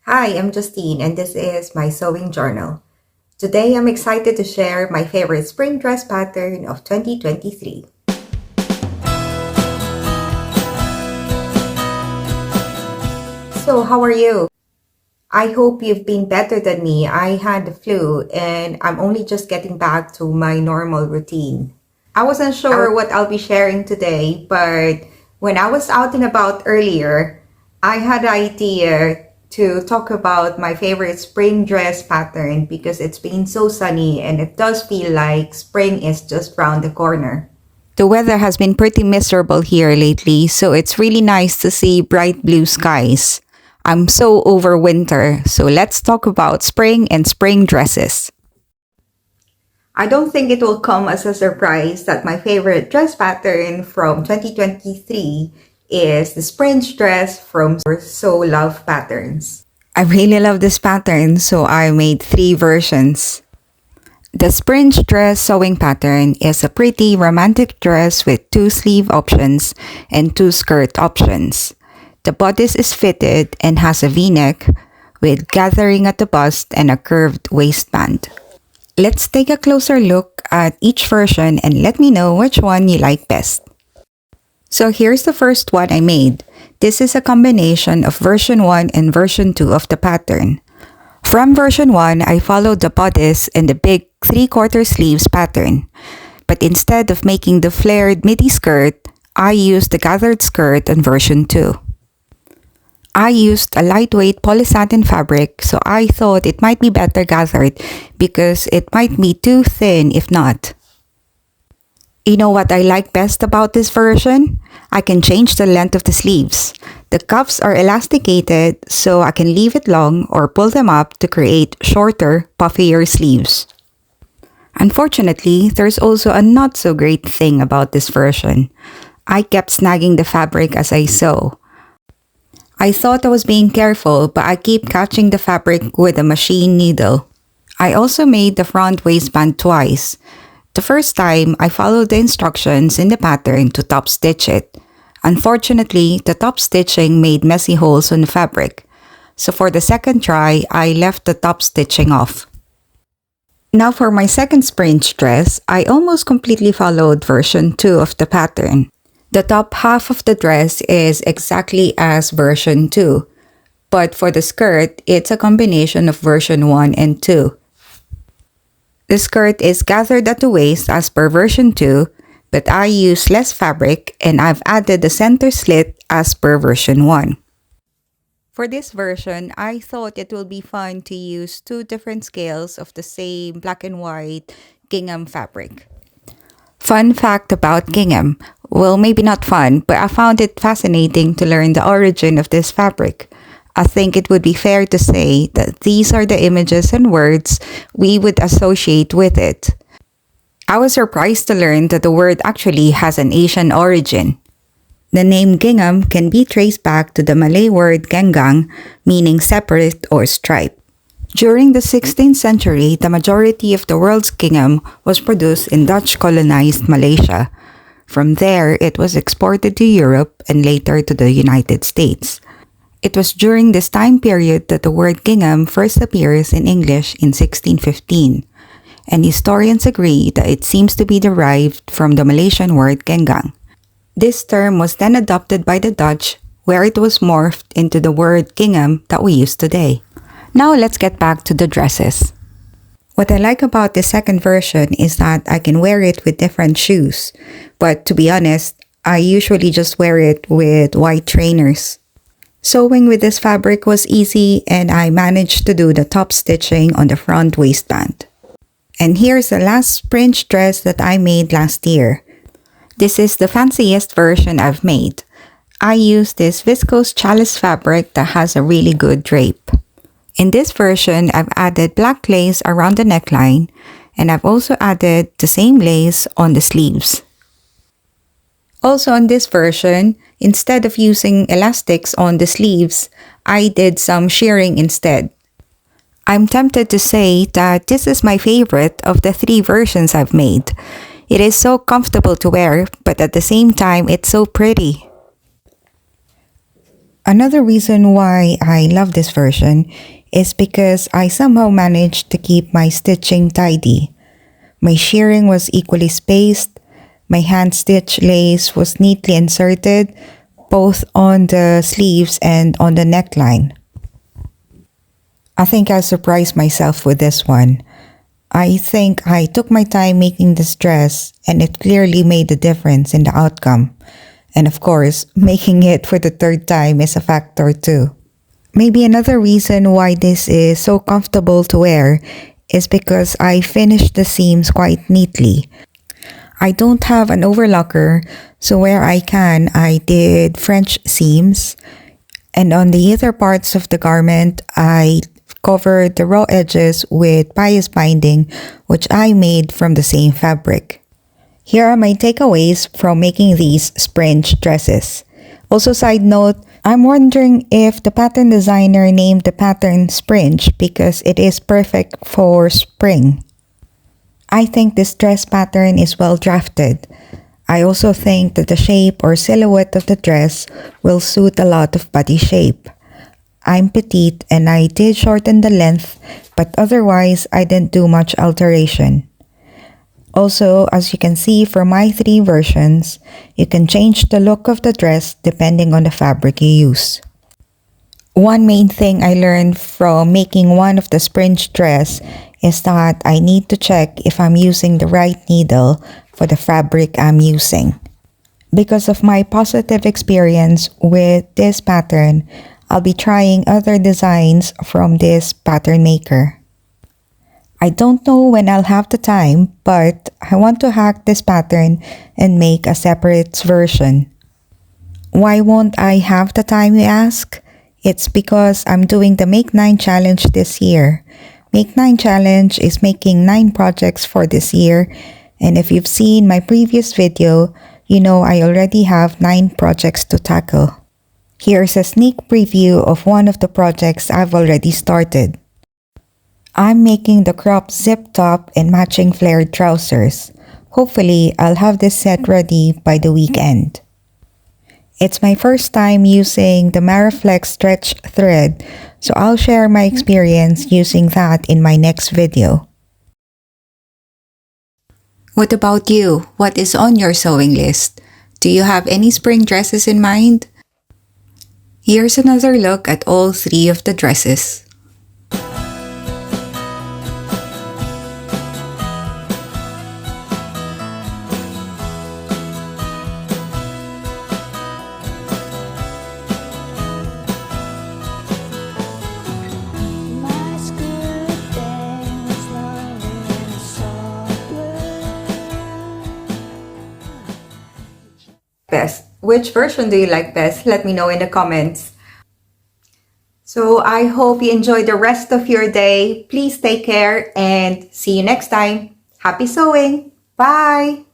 Hi, I'm Justine, and this is my sewing journal. Today, I'm excited to share my favorite spring dress pattern of 2023. So, how are you? I hope you've been better than me. I had the flu, and I'm only just getting back to my normal routine. I wasn't sure what I'll be sharing today, but when I was out and about earlier, I had the idea to talk about my favorite spring dress pattern because it's been so sunny and it does feel like spring is just round the corner. The weather has been pretty miserable here lately, so it's really nice to see bright blue skies. I'm so over winter, so let's talk about spring and spring dresses. I don't think it will come as a surprise that my favorite dress pattern from 2023 is the Springe dress from So Love Patterns. I really love this pattern, so I made three versions. The Springe dress sewing pattern is a pretty romantic dress with two sleeve options and two skirt options. The bodice is fitted and has a V-neck with gathering at the bust and a curved waistband. Let's take a closer look at each version and let me know which one you like best. So here's the first one I made. This is a combination of version 1 and version 2 of the pattern. From version 1, I followed the bodice and the big 3/4 sleeves pattern. But instead of making the flared midi skirt, I used the gathered skirt on version 2. I used a lightweight polysatin fabric, so I thought it might be better gathered because it might be too thin if not. You know what I like best about this version? I can change the length of the sleeves. The cuffs are elasticated, so I can leave it long or pull them up to create shorter, puffier sleeves. Unfortunately, there's also a not so great thing about this version. I kept snagging the fabric as I sew. I thought I was being careful, but I keep catching the fabric with a machine needle. I also made the front waistband twice. The first time, I followed the instructions in the pattern to top stitch it. Unfortunately, the top stitching made messy holes on the fabric. So for the second try, I left the top stitching off. Now for my second spring dress, I almost completely followed version 2 of the pattern. The top half of the dress is exactly as version 2, but for the skirt, it's a combination of version 1 and 2. The skirt is gathered at the waist as per version 2, but I use less fabric and I've added the center slit as per version 1. For this version, I thought it will be fun to use two different scales of the same black and white gingham fabric. Fun fact about gingham. Well, maybe not fun, but I found it fascinating to learn the origin of this fabric. I think it would be fair to say that these are the images and words we would associate with it. I was surprised to learn that the word actually has an Asian origin. The name gingham can be traced back to the Malay word genggang, meaning separate or stripe. During the 16th century, the majority of the world's gingham was produced in Dutch-colonized Malaysia. From there, it was exported to Europe and later to the United States. It was during this time period that the word gingham first appears in English in 1615, and historians agree that it seems to be derived from the Malaysian word genggang. This term was then adopted by the Dutch, where it was morphed into the word gingham that we use today. Now let's get back to the dresses. What I like about the second version is that I can wear it with different shoes, but to be honest, I usually just wear it with white trainers. Sewing with this fabric was easy and I managed to do the top stitching on the front waistband. And here's the last spring dress that I made last year. This is the fanciest version I've made. I used this viscose chalice fabric that has a really good drape. In this version, I've added black lace around the neckline, and I've also added the same lace on the sleeves. Also on this version, instead of using elastics on the sleeves, I did some shearing instead. I'm tempted to say that this is my favorite of the three versions I've made. It is so comfortable to wear, but at the same time, it's so pretty. Another reason why I love this version is because I somehow managed to keep my stitching tidy. My shearing was equally spaced, my hand stitch lace was neatly inserted both on the sleeves and on the neckline. I think I surprised myself with this one. I think I took my time making this dress and it clearly made a difference in the outcome. And of course, making it for the third time is a factor too. Maybe another reason why this is so comfortable to wear is because I finished the seams quite neatly. I don't have an overlocker, so where I can, I did French seams. And on the other parts of the garment, I covered the raw edges with bias binding, which I made from the same fabric. Here are my takeaways from making these Springe dresses. Also, side note, I'm wondering if the pattern designer named the pattern Springe because it is perfect for spring. I think this dress pattern is well drafted. I also think that the shape or silhouette of the dress will suit a lot of body shape. I'm petite and I did shorten the length, but otherwise I didn't do much alteration. Also, as you can see from my three versions, you can change the look of the dress depending on the fabric you use. One main thing I learned from making one of the Springe dress is that I need to check if I'm using the right needle for the fabric I'm using. Because of my positive experience with this pattern, I'll be trying other designs from this pattern maker. I don't know when I'll have the time, but I want to hack this pattern and make a separate version. Why won't I have the time, you ask? It's because I'm doing the Make 9 challenge this year. Make 9 challenge is making 9 projects for this year, and if you've seen my previous video, you know I already have 9 projects to tackle. Here's a sneak preview of one of the projects I've already started. I'm making the crop zip top and matching flared trousers. Hopefully, I'll have this set ready by the weekend. It's my first time using the Maraflex stretch thread, so I'll share my experience using that in my next video. What about you? What is on your sewing list? Do you have any spring dresses in mind? Here's another look at all 3 of the dresses. Best. Which version do you like best? Let me know in the comments. So I hope you enjoy the rest of your day. Please take care and see you next time. Happy sewing. Bye.